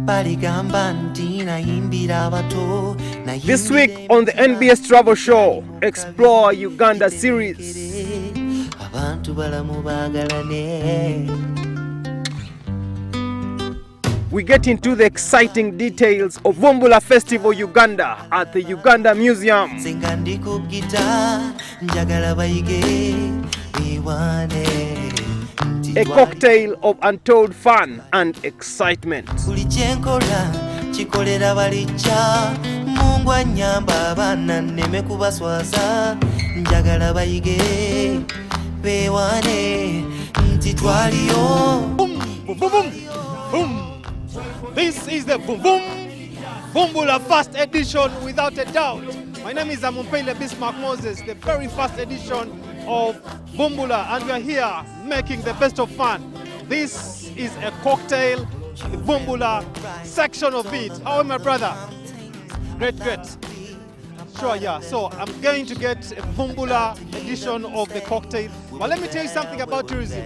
This week on the NBS Travel Show, Explore Uganda series. We get into the exciting details of Vumbula Festival Uganda at the Uganda Museum. A cocktail of untold fun and excitement. This is the Vumbula first edition, without a doubt. My name is Amumpele Bismarck Moses, the very first edition of Vumbula, and we are here making the best of fun. This is a cocktail, the Vumbula section of it. How are my brother? Great. Sure, yeah. So I'm going to get a Vumbula edition of the cocktail. But let me tell you something about tourism.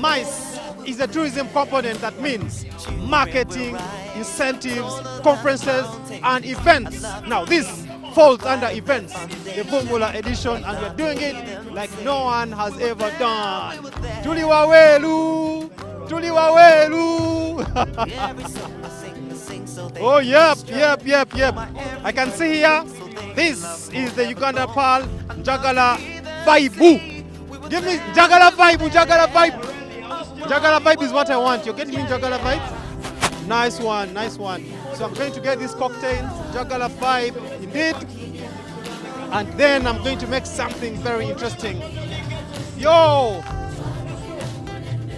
MICE is a tourism component. That means marketing, incentives, conferences, and events. Now this falls under events, the Vumbula edition, and we're doing it like no one has ever done. Tuliwawelu! Oh, yep. I can see here, this is the Uganda Pearl Njagala Vibe. Give me Njagala Vibe. Njagala Vibe is what I want. You're getting me Njagala Vibe? Nice one. So I'm going to get this cocktail, Njagala Vibe, indeed. And then I'm going to make something very interesting. Yo!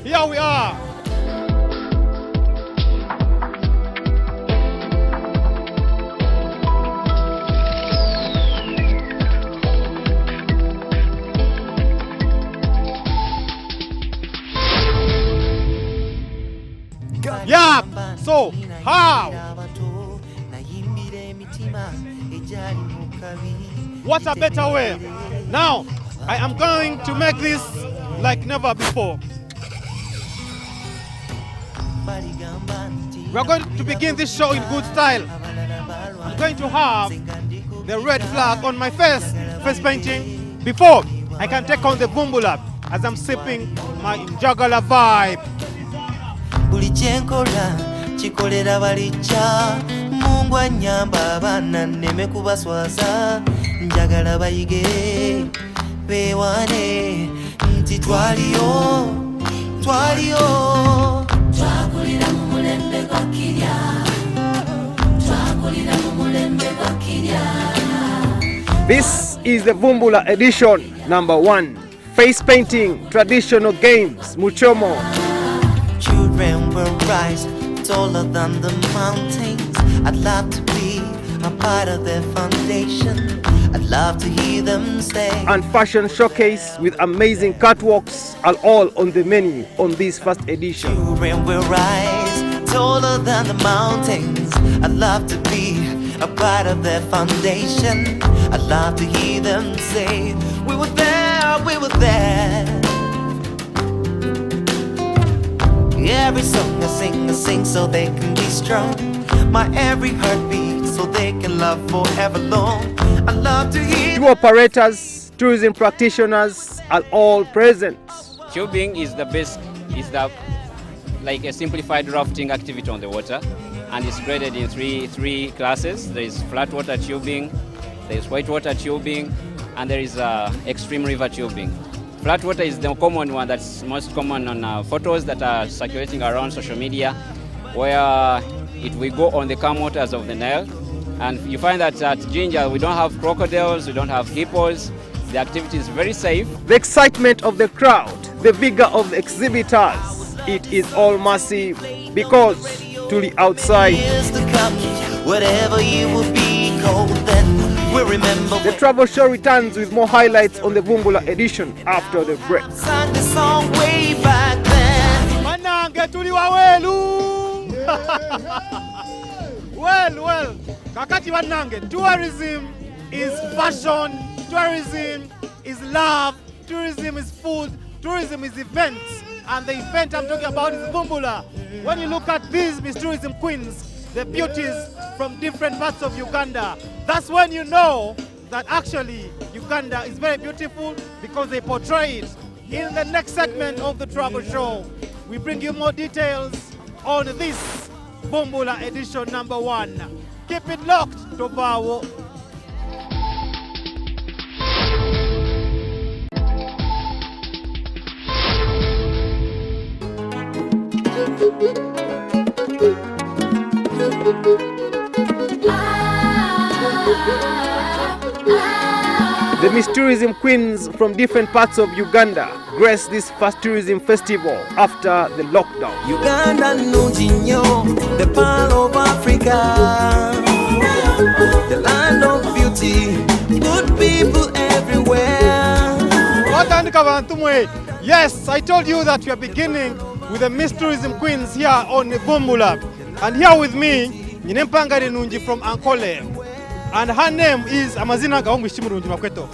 Here we are. Yeah, so how? What's a better way? Now, I am going to make this like never before. We're going to begin this show in good style. I'm going to have the red flag on my face painting, before I can take on the Vumbula as I'm sipping my Njagala Vibe. Chikolera balicha Mungu anyamba abana neme kubaswaza njagala bayige bewane nti twaliyo twakulira mu mulembe gwa kirya This is the Vumbula edition number 1. Face painting, traditional games, Muchomo. Children will rise taller than the mountains. I'd love to be a part of their foundation. I'd love to hear them say. And fashion showcase with amazing catwalks are all on the menu on this first edition. Children will rise taller than the mountains. I'd love to be a part of their foundation. I'd love to hear them say, we were there, we were there. Every song I sing so they can be strong. My every heartbeat so they can love forever long. I love to hear. Tour operators, tourism practitioners are all present. Tubing is the best, like a simplified rafting activity on the water, and it's graded in three classes. There is flat water tubing, there is whitewater tubing, and there is extreme river tubing. Flat water is the common one that's most common on photos that are circulating around social media, where it will go on the calm waters of the Nile. And you find that at Jinja we don't have crocodiles, we don't have hippos. The activity is very safe. The excitement of the crowd, the vigor of the exhibitors, it is all massive because to the outside. Whatever you will be cold, then we'll remember. The travel show returns with more highlights on the Vumbula edition after the break. Sang the song way back then. Manange tuliwawelu. Well, kakati manange. Tourism is fashion, tourism is love, tourism is food, tourism is events. And the event I'm talking about is Vumbula. When you look at these Miss Tourism Queens, the beauties from different parts of Uganda. That's when you know that actually Uganda is very beautiful, because they portray it. In the next segment of the travel show, we bring you more details on this Vumbula edition number 1. Keep it locked to Bawo. The Miss Tourism queens from different parts of Uganda grace this first tourism festival after the lockdown. Uganda Nujinyo, the pearl of Africa, the land of beauty, good people everywhere. Yes, I told you that we are beginning with the Miss Tourism queens here on Vumbula. And here with me, Ninempangari Nunji from Ankole. And her name is Amazina Gaumishimurunji Makweto.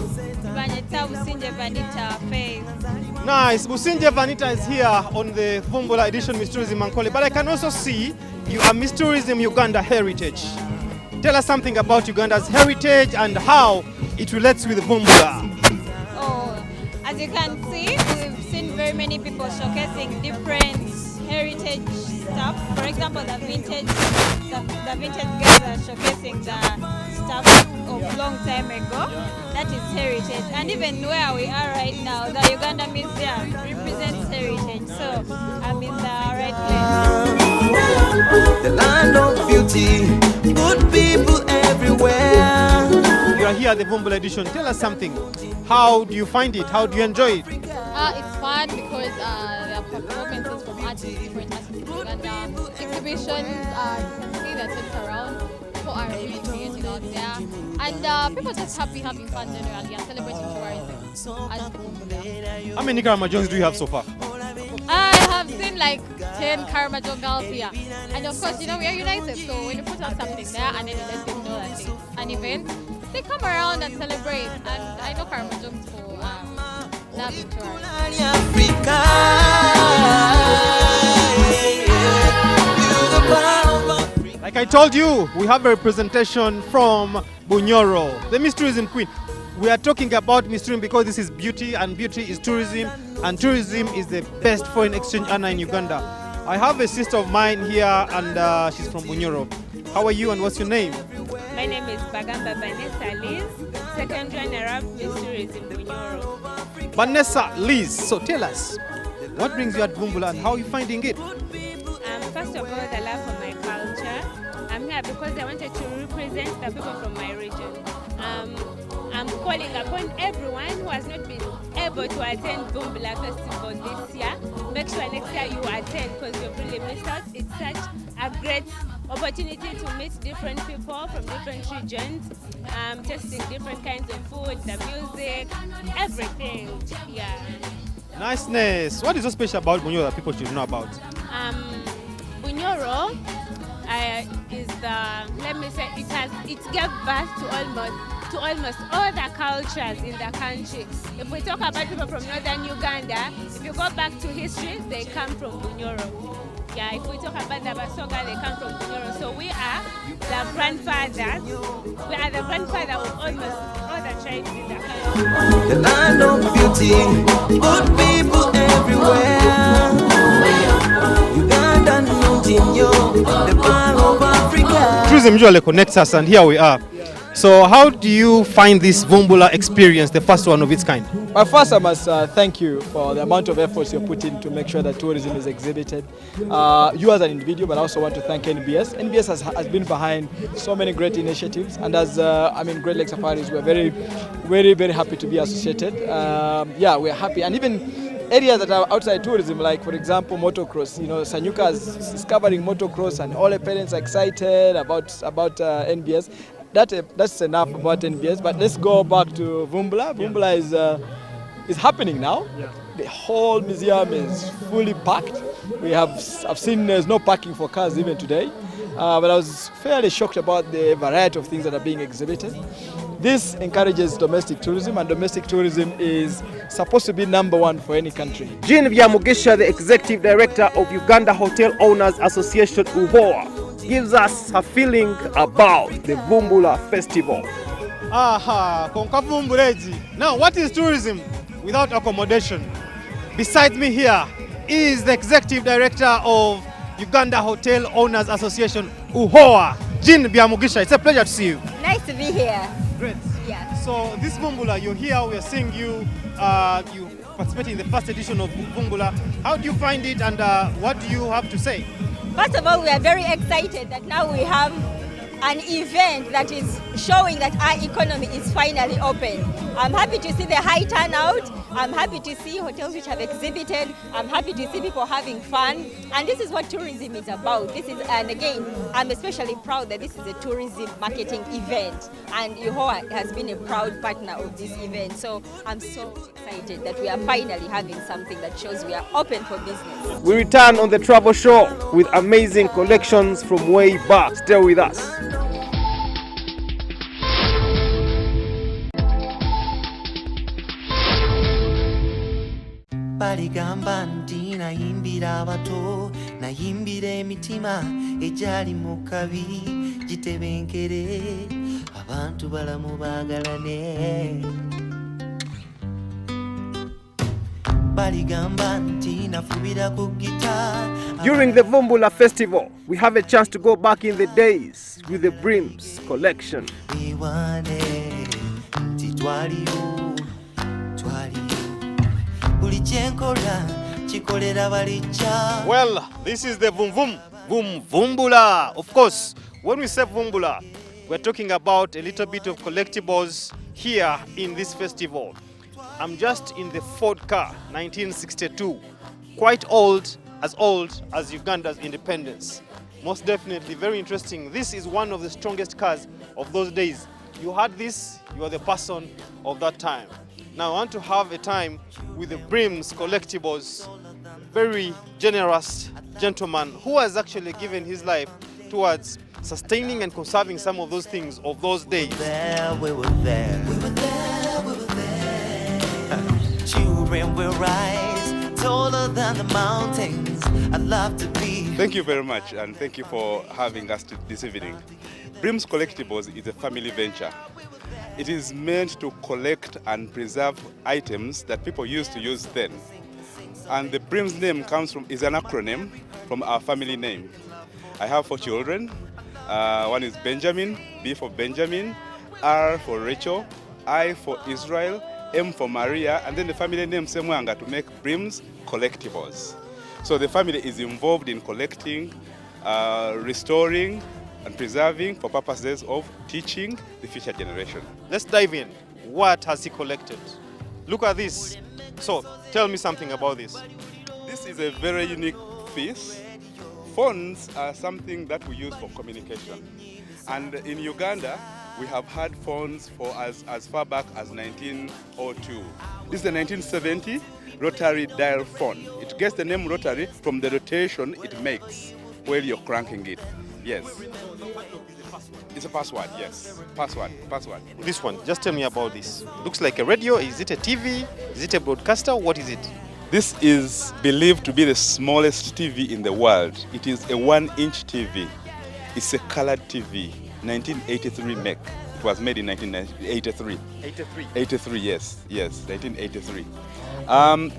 Vanita Businje Vanita Faith. Nice. Businje Vanita is here on the Vumbula edition Miss Tourism Ankole. But I can also see you are Miss Tourism Uganda Heritage. Tell us something about Uganda's heritage and how it relates with Vumbula. Oh, as you can see, we've seen very many people showcasing different heritage stuff. For example, the vintage girls are showcasing the stuff of long time ago. That is heritage. And even where we are right now, the Uganda Museum represents heritage. So I'm in the right place. The land of beauty, good people everywhere. You are here at the Vumbula edition. Tell us something. How do you find it? How do you enjoy it? It's fun because there are performances from artists, different artists in Uganda. Exhibitions, you can see that it's around. People are really creating out there. And people just having fun generally and celebrating tourism as the Vumbula. How many Karamajongs do you have so far? I have seen like 10 Karamajong girls here. And of course, we are united. So when you put on something there and then you let them know that it's an event, they come around and celebrate. And I know Karamajongs for loving tourism. Like I told you, we have a representation from Bunyoro, the Miss Tourism Queen. We are talking about Miss Tourism because this is beauty, and beauty is tourism, and tourism is the best foreign exchange earner in Uganda. I have a sister of mine here, and she's from Bunyoro. How are you, and what's your name? My name is Bagamba Vanessa Liz, second runner-up Miss Tourism Bunyoro. Vanessa Liz, so tell us, what brings you at Vumbula and how are you finding it? First of all, the love for my culture. I'm here because I wanted to represent the people from my region. I'm calling upon everyone who has not been able to attend Vumbula Festival this year. Make sure next year you attend because you've really missed out. It's such a great opportunity to meet different people from different regions, tasting different kinds of food, the music, everything. Yeah. Niceness. What is so special about Bunyoro that people should know about? Bunyoro is the, let me say, it gave birth to almost all the cultures in the country. If we talk about people from northern Uganda, if you go back to history, they come from Bunyoro. Yeah, if we talk about the Basoga, they come from Bunyoro. So we are the grandfathers. We are the grandfather of almost all the tribes in the country. The land of beauty, good people everywhere. Uganda Nujinyo, the pearl of Africa. Tourism usually connects us, and here we are. So how do you find this Vumbula experience, the first one of its kind? But first, I must thank you for the amount of efforts you're putting to make sure that tourism is exhibited. You as an individual, but I also want to thank NBS. NBS has been behind so many great initiatives, and as Great Lake Safaris, we're very, very, very happy to be associated. Yeah, we're happy, and even areas that are outside tourism, like for example motocross. Sanyuka is covering motocross, and all the parents are excited about NBS. That's enough about NBS, but let's go back to Vumbula. Vumbula is happening now. Yeah. The whole museum is fully packed. I've seen there's no parking for cars even today, but I was fairly shocked about the variety of things that are being exhibited. This encourages domestic tourism, and domestic tourism is supposed to be #1 for any country. Jean Vyamugisha, the Executive Director of Uganda Hotel Owners Association, UHOA, gives us a feeling about the Vumbula Festival. Aha, Konkavumbuleji. Now, what is tourism without accommodation? Beside me here is the Executive Director of Uganda Hotel Owners Association, UHOA, Jean Biamugisha. It's a pleasure to see you. Nice to be here. Great. Yeah. So this Vumbula, you're here, we are seeing you, you participating in the first edition of Vumbula. How do you find it and what do you have to say? First of all, we are very excited that now we have an event that is showing that our economy is finally open. I'm happy to see the high turnout. I'm happy to see hotels which have exhibited. I'm happy to see people having fun. And this is what tourism is about. And again, I'm especially proud that this is a tourism marketing event. And UHOA has been a proud partner of this event. So I'm so excited that we are finally having something that shows we are open for business. We return on the travel show with amazing collections from way back. Stay with us. Baligamba nti nayimbira abato, nayimbira emitima egyali mu kabi gitebenkere, abantu balamu baagalane. Baligamba nti nafubira ku gita. During the Vumbula Festival, we have a chance to go back in the days with the Brims collection. Iwane nti twaliyo, twaliyo. Well, this is the Vumbula. Of course, when we say Vumbula, we're talking about a little bit of collectibles here in this festival. I'm just in the Ford car, 1962. Quite old as Uganda's independence. Most definitely very interesting. This is one of the strongest cars of those days. You had this, you are the person of that time. Now I want to have a time with the Brims collectibles, very generous gentleman who has actually given his life towards sustaining and conserving some of those things of those days. We were there. Children will rise taller than the mountains. I'd love to be. Thank you very much, and thank you for having us this evening. Brims Collectibles is a family venture. It is meant to collect and preserve items that people used to use then. And the Brims name is an acronym from our family name. I have 4 children. One is Benjamin, B for Benjamin, R for Rachel, I for Israel, M for Maria, and then the family name Semwanga to make Brims Collectibles. So the family is involved in collecting, restoring, and preserving for purposes of teaching the future generation. Let's dive in. What has he collected? Look at this. So, tell me something about this. This is a very unique piece. Phones are something that we use for communication. And in Uganda, we have had phones for as far back as 1902. This is the 1970 rotary dial phone. It gets the name rotary from the rotation it makes while you're cranking it. Yes. It's a password, yes. Password. This one, just tell me about this. Looks like a radio. Is it a TV? Is it a broadcaster? What is it? This is believed to be the smallest TV in the world. It is a 1-inch TV. It's a colored TV, 1983 make. It was made in 1983. 83, yes, 1983.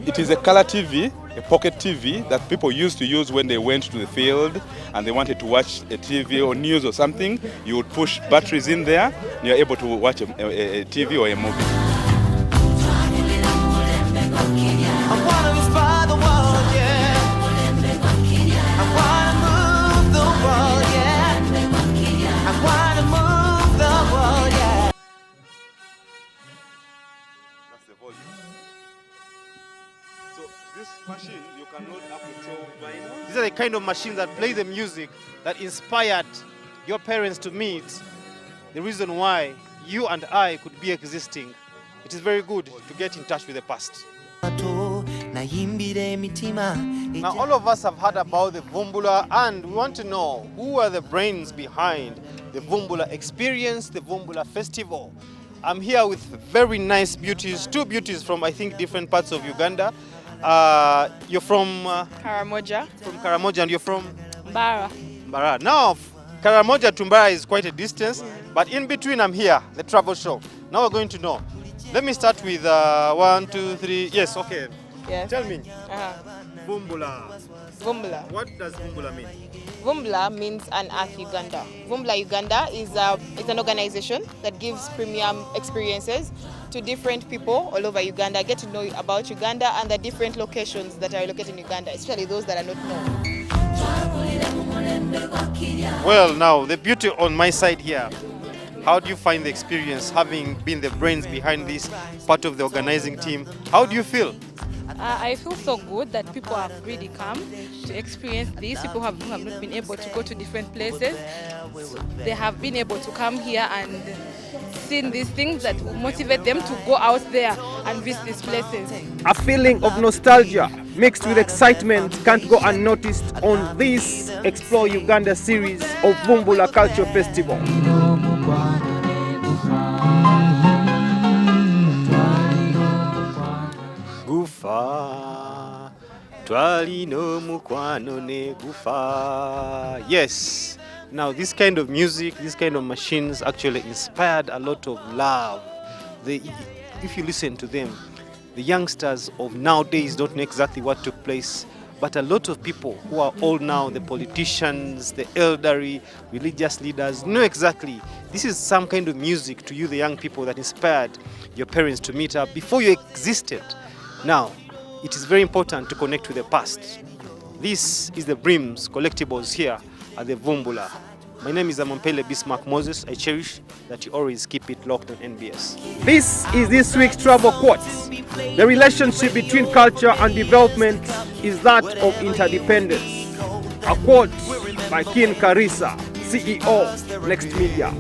It is a color TV, a pocket TV that people used to use when they went to the field and they wanted to watch a TV or news or something. You would push batteries in there and you're able to watch a TV or a movie. I wanna inspire the world, yeah. I wanna move the world, yeah. I wanna move the world, yeah. That's the volume. So this machine, you can load up to 12 vinyls. These are the kind of machines that play the music that inspired your parents to meet the reason why you and I could be existing. It is very good to get in touch with the past. Now all of us have heard about the Vumbula and we want to know who are the brains behind the Vumbula experience, the Vumbula festival. I'm here with very nice beauties, 2 beauties from I think different parts of Uganda. You're from Karamoja. From Karamoja and you're from Bara. Mbara. Now Karamoja Tumbara is quite a distance, but in between I'm here, the travel show. Now we're going to know. Let me start with 1, 2, 3. Yes, okay. Yes. Tell me. Vumbula. What does Vumbula mean? Vumbula means Unearth Uganda. Vumbula Uganda is an organization that gives premium experiences to different people all over Uganda. Get to know about Uganda and the different locations that are located in Uganda, especially those that are not known. Well, now the beauty on my side here. How do you find the experience having been the brains behind this part of the organizing team? How do you feel? I feel so good that people have really come to experience this. People who have not been able to go to different places, they have been able to come here and seen these things that will motivate them to go out there and visit these places. A feeling of nostalgia mixed with excitement can't go unnoticed on this Explore Uganda series of Vumbula Culture Festival. Gufa, twalino mukwano ne gufa. Yes. Now this kind of music, this kind of machines actually inspired a lot of love. If you listen to them, the youngsters of nowadays don't know exactly what took place, but a lot of people who are old now, the politicians, the elderly, religious leaders, know exactly this is some kind of music to you, the young people, that inspired your parents to meet up before you existed. Now, it is very important to connect with the past. This is the Brims Collectibles here at the Vumbula. My name is Amompele Bismarck Moses. I cherish that you always keep it locked on NBS. This is this week's travel quote. The relationship between culture and development is that of interdependence. A quote by Kin Karisa, CEO, Next Media.